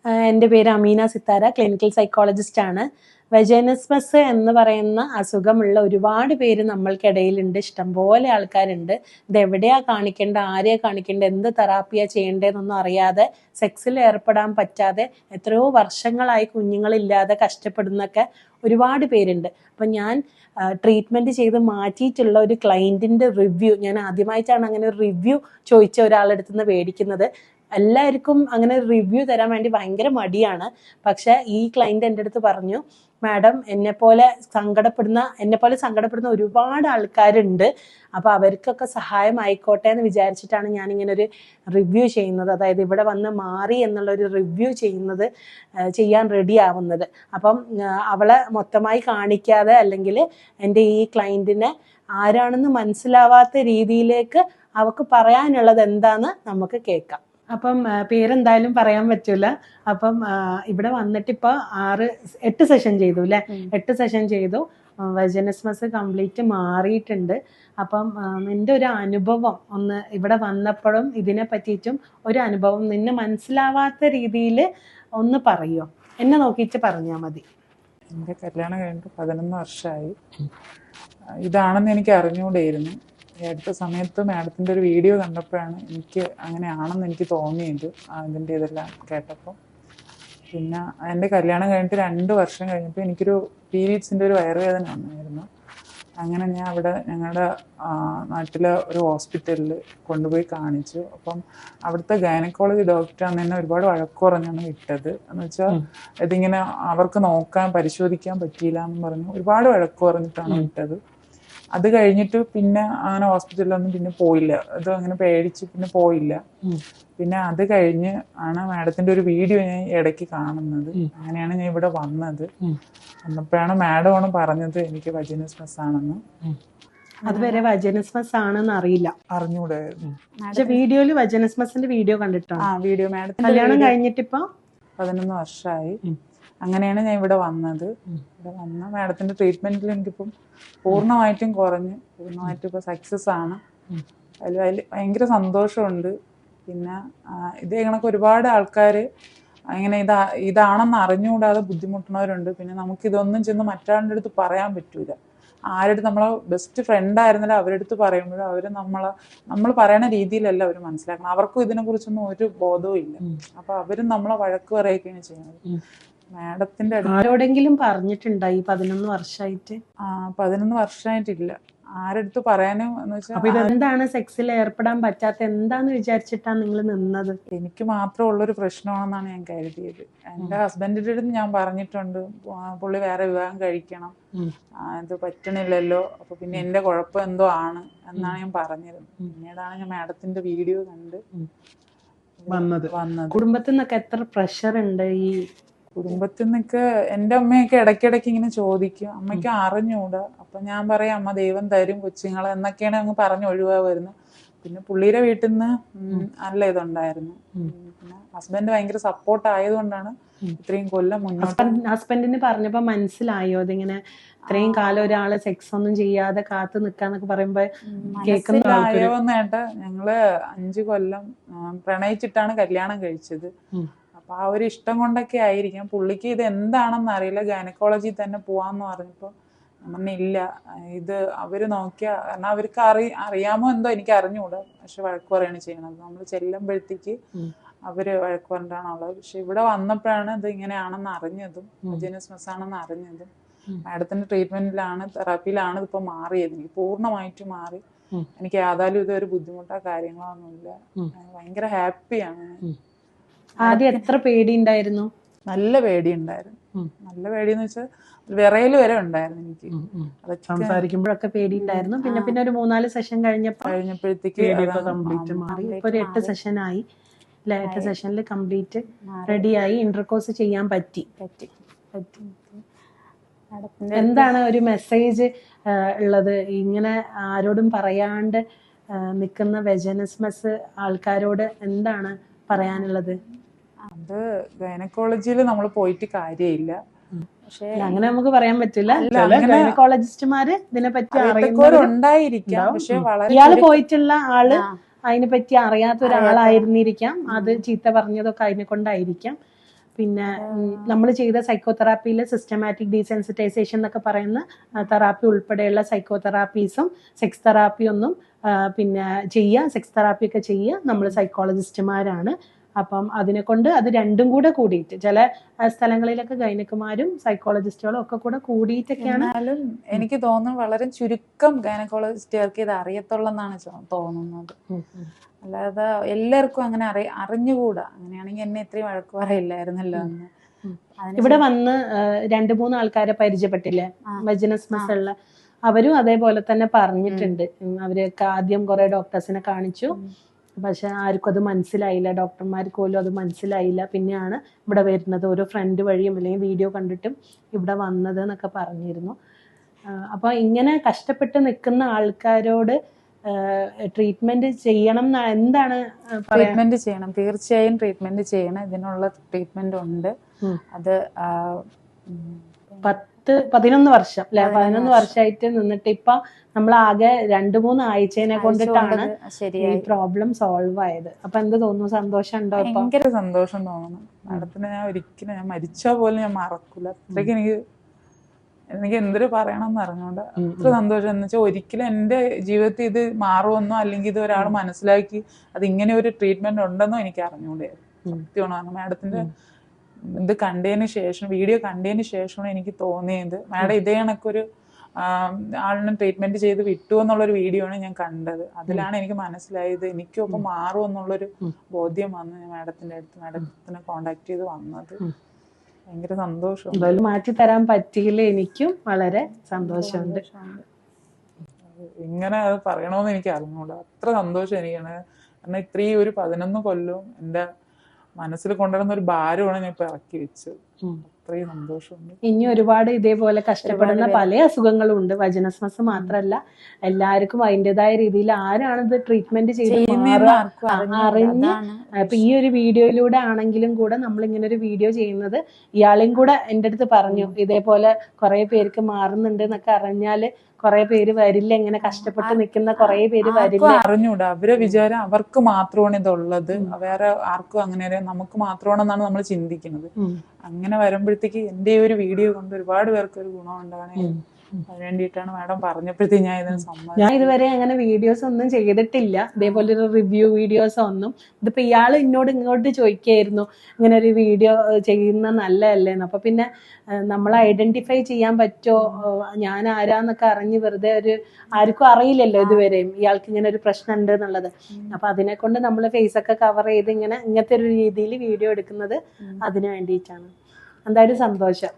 എൻ്റെ പേര് Ameena Sithara, clinical psychologist ആണ്. വെജൈനിസ്മസ് എന്ന് പറയുന്ന അസുഖമുള്ള ഒരുപാട് പേര് നമ്മൾക്കിടയിലുണ്ട്, ഇഷ്ടംപോലെ ആൾക്കാരുണ്ട്. ഇതെവിടെയാ കാണിക്കേണ്ട, ആരെയാ കാണിക്കേണ്ട, എന്ത് തെറാപ്പിയാ ചെയ്യേണ്ടതെന്നൊന്നും അറിയാതെ സെക്സിൽ ഏർപ്പെടാൻ പറ്റാതെ എത്രയോ വർഷങ്ങളായി കുഞ്ഞുങ്ങളില്ലാതെ കഷ്ടപ്പെടുന്നൊക്കെ ഒരുപാട് പേരുണ്ട്. അപ്പം ഞാൻ ട്രീറ്റ്മെൻറ്റ് ചെയ്ത് മാറ്റിയിട്ടുള്ള ഒരു ക്ലയൻറ്റിൻ്റെ റിവ്യൂ, ഞാൻ ആദ്യമായിട്ടാണ് അങ്ങനെ ഒരു റിവ്യൂ ചോദിച്ച ഒരാളെടുത്ത് നിന്ന് മേടിക്കുന്നത്. എല്ലാവർക്കും അങ്ങനെ റിവ്യൂ തരാൻ വേണ്ടി ഭയങ്കര മടിയാണ്. പക്ഷെ ഈ ക്ലയൻറ്റ് എൻ്റെ അടുത്ത് പറഞ്ഞു, മാഡം എന്നെപ്പോലെ സങ്കടപ്പെടുന്ന ഒരുപാട് ആൾക്കാരുണ്ട്, അപ്പോൾ അവർക്കൊക്കെ സഹായമായിക്കോട്ടെ എന്ന് വിചാരിച്ചിട്ടാണ് ഞാനിങ്ങനെ ഒരു റിവ്യൂ ചെയ്യുന്നത്, അതായത് ഇവിടെ വന്ന് മാറി എന്നുള്ളൊരു റിവ്യൂ ചെയ്യാൻ റെഡി ആവുന്നത്. അപ്പം അവളെ മൊത്തമായി കാണിക്കാതെ, അല്ലെങ്കിൽ എൻ്റെ ഈ ക്ലയൻറ്റിനെ ആരാണെന്ന് മനസ്സിലാവാത്ത രീതിയിലേക്ക് അവൾക്ക് പറയാനുള്ളത് എന്താന്ന് നമുക്ക് കേൾക്കാം. അപ്പം പേരെന്തായാലും പറയാൻ പറ്റൂല. അപ്പം ഇവിടെ വന്നിട്ട് ഇപ്പോൾ 8 സെഷൻ ചെയ്തു അല്ലേ? 8 സെഷൻ ചെയ്തു. വെജൈനിസ്മസ് കംപ്ലീറ്റ് മാറിയിട്ടുണ്ട്. അപ്പം നിന്റെ ഒരു അനുഭവം ഒന്ന് ഇവിടെ വന്നപ്പോഴും ഇതിനെ പറ്റിയിട്ടും ഒരു അനുഭവം നിന്നെ മനസ്സിലാവാത്ത രീതിയിൽ ഒന്ന് പറയുമോ? എന്നെ നോക്കിയിട്ട് പറഞ്ഞാൽ മതി. എൻ്റെ കല്യാണം കഴിഞ്ഞിട്ട് 11 വർഷമായി. ഇതാണെന്ന് എനിക്ക് അറിഞ്ഞുകൂടെയിരുന്നു. ഈ അടുത്ത സമയത്ത് മാഡത്തിൻ്റെ ഒരു വീഡിയോ കണ്ടപ്പോഴാണ് എനിക്ക് അങ്ങനെയാണെന്ന് എനിക്ക് തോന്നിയത്, അതിൻ്റെ ഇതെല്ലാം കേട്ടപ്പോൾ. പിന്നെ എൻ്റെ കല്യാണം കഴിഞ്ഞിട്ട് 2 വർഷം കഴിഞ്ഞപ്പോൾ എനിക്കൊരു പീരീഡ്സിൻ്റെ ഒരു വയറുവേദന വന്നായിരുന്നു. അങ്ങനെ ഞാൻ അവിടെ ഞങ്ങളുടെ നാട്ടിലെ ഒരു ഹോസ്പിറ്റലിൽ കൊണ്ടുപോയി കാണിച്ചു. അപ്പം അവിടുത്തെ ഗൈനക്കോളജി ഡോക്ടർ അന്ന് തന്നെ ഒരുപാട് വഴക്ക് പറഞ്ഞാണ് വിട്ടത്. എന്ന് വെച്ചാൽ ഇതിങ്ങനെ അവർക്ക് പരിശോധിക്കാൻ പറ്റിയില്ല എന്ന് പറഞ്ഞു ഒരുപാട് വഴക്ക് പറഞ്ഞിട്ടാണ് വിട്ടത്. അത് കഴിഞ്ഞിട്ട് പിന്നെ അങ്ങനെ ഹോസ്പിറ്റലിലൊന്നും പിന്നെ പോയില്ല. അത് അങ്ങനെ പേടിച്ച് പിന്നെ പോയില്ല. പിന്നെ അത് കഴിഞ്ഞ് ആണ് മാഡത്തിന്റെ ഒരു വീഡിയോ ഞാൻ ഇടയ്ക്ക് കാണുന്നത്. അങ്ങനെയാണ് ഞാൻ ഇവിടെ വന്നത്. വന്നപ്പോഴാണ് മാഡമാണ് പറഞ്ഞത് എനിക്ക് വെജൈനിസ്മസ് ആണെന്ന്. അതുവരെ വെജൈനിസ്മസ് ആണെന്ന് അറിഞ്ഞൂടായിരുന്നു. പക്ഷെ വീഡിയോയില് വെജൈനിസ്മസിന്റെ വീഡിയോ കണ്ടിട്ടാണ്. വീഡിയോ മാഡത്തിന്റെ കല്യാണം കഴിഞ്ഞിട്ടിപ്പോ 11 വർഷമായി. അങ്ങനെയാണ് ഞാൻ ഇവിടെ വന്നത്. ഇവിടെ വന്ന മാഡത്തിന്റെ ട്രീറ്റ്മെന്റിൽ എനിക്കിപ്പം പൂർണ്ണമായിട്ടും കുറഞ്ഞു, പൂർണ്ണമായിട്ടും ഇപ്പൊ സക്സസ് ആണ്. അതിൽ ഭയങ്കര സന്തോഷമുണ്ട്. പിന്നെ ഇതേ കണക്ക് ഒരുപാട് ആൾക്കാർ ഇങ്ങനെ ഇതാണെന്ന് അറിഞ്ഞുകൂടാതെ ബുദ്ധിമുട്ടുന്നവരുണ്ട്. പിന്നെ നമുക്കിതൊന്നും ചെന്ന് മറ്റാളുടെ അടുത്ത് പറയാൻ പറ്റൂല. ആരുടെ നമ്മളെ ബെസ്റ്റ് ഫ്രണ്ട് ആയിരുന്നാലും അവരുടെ അടുത്ത് പറയുമ്പോഴും അവർ നമ്മൾ പറയണ രീതിയിലല്ല അവർ മനസ്സിലാക്കണം. അവർക്കും ഇതിനെക്കുറിച്ചൊന്നും ഒരു ബോധവും ഇല്ല. അപ്പൊ അവരും നമ്മളെ വഴക്ക് പറയുകയാണ് ചെയ്യുന്നത്. മാഡത്തിന്റെ ആരോടെങ്കിലും പറഞ്ഞിട്ടുണ്ടായി 11 വർഷമായിട്ട്? 11 വർഷമായിട്ടില്ല. ആരെടുത്ത് പറയാനും എന്ന് വെച്ചാൽ ഇതെന്താണ് സെക്സിൽ ഏർപ്പെടാൻ പറ്റാത്ത, എന്താന്ന് വിചാരിച്ചിട്ടാണ് നിങ്ങൾ നിന്നത്? എനിക്ക് മാത്രമുള്ളൊരു പ്രശ്നമാണെന്നാണ് ഞാൻ കരുതിയത്. എൻ്റെ ഹസ്ബൻഡിന്റെ അടുത്ത് ഞാൻ പറഞ്ഞിട്ടുണ്ട്, പുള്ളി വേറെ വിവാഹം കഴിക്കണം, ഇത് പറ്റണില്ലല്ലോ, അപ്പൊ പിന്നെ എന്റെ കുഴപ്പം എന്തോ ആണ് എന്നാണ് ഞാൻ പറഞ്ഞിരുന്നത്. പിന്നീടാണ് ഞാൻ മാഡത്തിന്റെ വീഡിയോ കണ്ട് വന്നത്. കുടുംബത്തിൽ നിന്നൊക്കെ എത്ര പ്രഷർ ഉണ്ട്? ഈ കുടുംബത്തിൽ നിന്നൊക്കെ എൻ്റെ അമ്മയൊക്കെ ഇടയ്ക്കിടയ്ക്ക് ഇങ്ങനെ ചോദിക്കും, അമ്മയ്ക്ക് അറിഞ്ഞൂടാ. അപ്പൊ ഞാൻ പറയാം അമ്മ ദൈവം തരും കൊച്ചുങ്ങളെ എന്നൊക്കെയാണ് അങ്ങ് പറഞ്ഞ് ഒഴിവാകുന്നത്. പിന്നെ പുള്ളിയുടെ വീട്ടിൽ നിന്ന് നല്ല ഇതുണ്ടായിരുന്നു. പിന്നെ ഹസ്ബൻഡ് ഭയങ്കര സപ്പോർട്ട് ആയതുകൊണ്ടാണ് ഇത്രയും കൊല്ലം മുന്നോട്ട്. ഹസ്ബൻഡിന് പറഞ്ഞപ്പോ മനസ്സിലായോ ഇതിങ്ങനെ ഇത്രയും കാലം ഒരാള് സെക്സ് ഒന്നും ചെയ്യാതെ കാത്തു നിക്കാന്നൊക്കെ പറയുമ്പോ മനസ്സിലായോന്ന് കേട്ടാ, ഞങ്ങള് 5 കൊല്ലം പ്രണയിച്ചിട്ടാണ് കല്യാണം കഴിച്ചത്. അപ്പൊ ആ ഒരു ഇഷ്ടം കൊണ്ടൊക്കെ ആയിരിക്കാം. പുള്ളിക്ക് ഇത് എന്താണെന്ന് അറിയില്ല. ഗൈനക്കോളജി തന്നെ പോവാന്ന് പറഞ്ഞപ്പോ ഇല്ല, ഇത് അവര് നോക്കിയാ, കാരണം അവർക്ക് അറിയാമോ എന്തോ എനിക്ക് അറിഞ്ഞുകൂടാ. പക്ഷെ വഴക്ക് പറയാണ് ചെയ്യണത്. നമ്മൾ ചെല്ലുമ്പോഴത്തേക്ക് അവര് വഴക്ക് പറഞ്ഞിട്ടാണുള്ളത്. പക്ഷെ ഇവിടെ വന്നപ്പോഴാണ് ഇത് ഇങ്ങനെയാണെന്ന് അറിഞ്ഞതും, വെജൈനിസ്മസ് ആണെന്ന് അറിഞ്ഞതും. മാഡത്തിന്റെ ട്രീറ്റ്മെന്റിലാണ്, തെറാപ്പിയിലാണ് ഇതിപ്പോ മാറിയത്. എനിക്ക് പൂർണ്ണമായിട്ട് മാറി. എനിക്ക് യാതാലും ഇതൊരു ബുദ്ധിമുട്ടോ കാര്യങ്ങളോ ഒന്നുമില്ല. ഭയങ്കര ഹാപ്പിയാണ്. ആദ്യം എത്ര പേടി ഉണ്ടായിരുന്നു? നല്ല പേടി ഉണ്ടായിരുന്നു. നല്ല പേടിയെന്ന് വെച്ചാൽ വിറയല് വരെ ഉണ്ടായിരുന്നു എനിക്ക്. സംസാരിക്കുമ്പോഴൊക്കെ പേടി ഉണ്ടായിരുന്നു. പിന്നെ ഒരു 3-4 സെഷൻ കഴിഞ്ഞപ്പോഴത്തേക്ക് കംപ്ലീറ്റ് മാറി. ഇപ്പൊ ഒരു 8 സെഷൻ ആയി. 8 സെഷനിൽ കംപ്ലീറ്റ് റെഡിയായി, ഇന്റർകോഴ്സ് ചെയ്യാൻ പറ്റി. എന്താണ് ഒരു മെസ്സേജ് ഉള്ളത് ഇങ്ങനെ ആരോടും പറയാണ്ട് നിൽക്കുന്ന വെജൈനിസ്മസ് ആൾക്കാരോട്? എന്താണ് പറയാനുള്ളത്? അത് ഗൈനക്കോളജിയിൽ നമ്മൾ പോയിട്ട് കാര്യമില്ല. പക്ഷെ അങ്ങനെ നമുക്ക് പറയാൻ പറ്റില്ല. ഗൈനക്കോളജിസ്റ്റുമാര് ഇതിനെപ്പറ്റി ഉണ്ടായിരിക്കാം. പക്ഷെ ഇയാള് പോയിട്ടുള്ള ആള് അതിനെ പറ്റി അറിയാത്ത ഒരാളായിരുന്നിരിക്കാം. അത് ചീത്ത പറഞ്ഞതൊക്കെ അതിനെ കൊണ്ടായിരിക്കാം. പിന്നെ നമ്മൾ ചെയ്ത സൈക്കോതെറാപ്പിയിൽ സിസ്റ്റമാറ്റിക് ഡീസെൻസിറ്റൈസേഷൻ എന്നൊക്കെ പറയുന്ന തെറാപ്പി ഉൾപ്പെടെയുള്ള സൈക്കോതെറാപ്പീസും സെക്സ് തെറാപ്പി ഒന്നും പിന്നെ ചെയ്യുക, സെക്സ് തെറാപ്പി ഒക്കെ ചെയ്യുക നമ്മൾ സൈക്കോളജിസ്റ്റുമാരാണ്. അപ്പം അതിനെ കൊണ്ട് അത് രണ്ടും കൂടെ കൂടിയിട്ട് ചില സ്ഥലങ്ങളിലൊക്കെ ഗൈനക്കുമാരും സൈക്കോളജിസ്റ്റുകളും ഒക്കെ കൂടെ കൂടിയിട്ടൊക്കെയാണ്. എന്നാലും എനിക്ക് തോന്നുന്നു വളരെ ചുരുക്കം ഗൈനക്കോളജിസ്റ്റുകാർക്ക് ഇത് അറിയത്തുള്ളെന്നാണ് തോന്നുന്നത്. അല്ലാതെ എല്ലാവർക്കും അങ്ങനെ അറിഞ്ഞുകൂടാ. അങ്ങനെയാണെങ്കിൽ എന്നെ ഇത്രയും വഴക്ക് പറയില്ലായിരുന്നല്ലോ എന്ന്. ഇവിടെ വന്ന് 2-3 ആൾക്കാരെ പരിചയപ്പെട്ടില്ലേ വജനസ്മസ് ഉള്ള, അവരും അതേപോലെ തന്നെ പറഞ്ഞിട്ടുണ്ട്. അവരൊക്കെ ആദ്യം കുറെ ഡോക്ടേഴ്സിനെ കാണിച്ചു, പക്ഷെ ആർക്കും അത് മനസ്സിലായില്ല, ഡോക്ടർമാർക്ക് പോലും അത് മനസ്സിലായില്ല. പിന്നെയാണ് ഇവിടെ വരുന്നത്, ഓരോ ഫ്രണ്ട് വഴിയും അല്ലെങ്കിൽ വീഡിയോ കണ്ടിട്ടും ഇവിടെ വന്നത് എന്നൊക്കെ പറഞ്ഞിരുന്നു. അപ്പൊ ഇങ്ങനെ കഷ്ടപ്പെട്ട് നിൽക്കുന്ന ആൾക്കാരോട് ട്രീറ്റ്മെന്റ് ചെയ്യണം എന്താണ്? ട്രീറ്റ്മെന്റ് ചെയ്യണം, തീർച്ചയായും ട്രീറ്റ്മെന്റ് ചെയ്യണം. ഇതിനുള്ള ട്രീറ്റ്മെന്റ് ഉണ്ട്. അത് 11 വർഷം അല്ലെ, 11 വർഷമായിട്ട് നിന്നിട്ട് ഇപ്പൊ നമ്മൾ ആകെ 2-3 ആഴ്ചനെ കൊണ്ടിട്ടാണ് ഈ പ്രോബ്ലം സോൾവ് ആയത്. അപ്പൊ എന്ത് തോന്നുന്നു? സന്തോഷം ഉണ്ടോ? ഭയങ്കര സന്തോഷം തോന്നുന്നു. മാഡത്തിനെ ഞാൻ ഒരിക്കലും, ഞാൻ മരിച്ചാൽ പോലും ഞാൻ മറക്കൂല. അത്രയ്ക്ക് എനിക്ക് എന്തൊരു പറയണമെന്ന് അറിഞ്ഞോണ്ട് അത്ര സന്തോഷം. എന്ന് വെച്ചാൽ ഒരിക്കലും എൻ്റെ ജീവിതത്തിൽ ഇത് മാറുമെന്നോ അല്ലെങ്കിൽ ഇത് ഒരാൾ മനസ്സിലാക്കി അത് ഇങ്ങനെ ഒരു ട്രീറ്റ്മെന്റ് ഉണ്ടെന്നോ എനിക്ക് അറിഞ്ഞൂടെ. സത്യമാണ്. മാഡത്തിന്റെ ഇത് കണ്ടതിന് ശേഷം, വീഡിയോ കണ്ടതിന് ശേഷമാണ് എനിക്ക് തോന്നിയത് മാഡം ഇതേ കണക്കൊരു ആളിനും ട്രീറ്റ്മെന്റ് ചെയ്ത് വിട്ടു എന്നുള്ളൊരു വീഡിയോ ആണ് ഞാൻ കണ്ടത്. അതിലാണ് എനിക്ക് മനസ്സിലായത് എനിക്കും ഒപ്പം മാറും എന്നുള്ളൊരു ബോധ്യം വന്ന് ഞാൻ മാഡത്തിനെ കോണ്ടാക്ട് ചെയ്ത് വന്നത്. ഭയങ്കര സന്തോഷം. മാറ്റി തരാൻ പറ്റിയില്ല, എനിക്കും വളരെ സന്തോഷമുണ്ട്. ഇങ്ങനെ അത് പറയണമെന്ന് എനിക്ക് അറിഞ്ഞൂടാ. അത്ര സന്തോഷം എനിക്കാണ്. കാരണം ഇത്രയും ഒരു 11 കൊല്ലവും എൻ്റെ മനസ്സിൽ കൊണ്ടുവരുന്ന ഒരു ഭാരമാണ് ഞാൻ ഇപ്പൊ ഇറക്കി വെച്ചത്. അത്രയും സന്തോഷമുണ്ട്. ഇനി ഒരുപാട് ഇതേപോലെ കഷ്ടപ്പെടുന്ന പല അസുഖങ്ങളും ഉണ്ട്. വജനസ്മസ് മാത്രല്ല, എല്ലാവർക്കും അതിൻ്റെതായ രീതിയിൽ ആരാണ് ഇത് ട്രീറ്റ്മെന്റ് ചെയ്ത് അറിഞ്ഞ് ഇപ്പൊ ഈ ഒരു വീഡിയോയിലൂടെ ആണെങ്കിലും കൂടെ നമ്മൾ ഇങ്ങനെ ഒരു വീഡിയോ ചെയ്യുന്നത് ഇയാളെയും കൂടെ എൻ്റെ അടുത്ത് പറഞ്ഞു, ഇതേപോലെ കുറെ പേർക്ക് മാറുന്നുണ്ട് എന്നൊക്കെ അറിഞ്ഞാല് കുറെ പേര് വരില്ല, ഇങ്ങനെ കഷ്ടപ്പെട്ട് നിൽക്കുന്ന കുറെ പേര് വരില്ല. അറിഞ്ഞൂടാ, അവരെ വിചാരം അവർക്ക് മാത്രമാണ് ഇതുള്ളത്, വേറെ ആർക്കും അങ്ങനെ നമുക്ക് മാത്രമാണെന്നാണ് നമ്മൾ ചിന്തിക്കുന്നത്. അങ്ങനെ വരുമ്പോഴത്തേക്ക് എൻ്റെ ഒരു വീഡിയോ കൊണ്ട് ഒരുപാട് പേർക്ക് ഒരു ഗുണം ഉണ്ടാകണേ, അതിന് വേണ്ടിയിട്ടാണ് മാഡം പറഞ്ഞപ്പോഴത്തേക്ക് ഞാൻ ഇതിന് സമ്മതിച്ചു. ഞാൻ ഇതുവരെ അങ്ങനെ വീഡിയോസ് ഒന്നും ചെയ്തിട്ടില്ല, ഇതേപോലെ ഒരു റിവ്യൂ വീഡിയോസ് ഒന്നും. ഇതിപ്പോ ഇയാൾ ഇങ്ങോട്ട് ചോദിക്കായിരുന്നു ഇങ്ങനെ ഒരു വീഡിയോ ചെയ്യുന്ന നല്ലതല്ലേന്ന്. അപ്പൊ പിന്നെ നമ്മൾ ഐഡന്റിഫൈ ചെയ്യാൻ പറ്റുമോ, ഞാൻ ആരാന്നൊക്കെ അറിഞ്ഞ് വെറുതെ ആർക്കും അറിയില്ലല്ലോ ഇതുവരെയും ഇയാൾക്ക് ഇങ്ങനെ ഒരു പ്രശ്നം ഉണ്ട് എന്നുള്ളത്. അപ്പൊ അതിനെ കൊണ്ട് നമ്മൾ ഫേസ് ഒക്കെ കവർ ചെയ്ത് ഇങ്ങനത്തെ ഒരു രീതിയിൽ വീഡിയോ എടുക്കുന്നത് അതിന് വേണ്ടിയിട്ടാണ്. എന്തായാലും സന്തോഷം.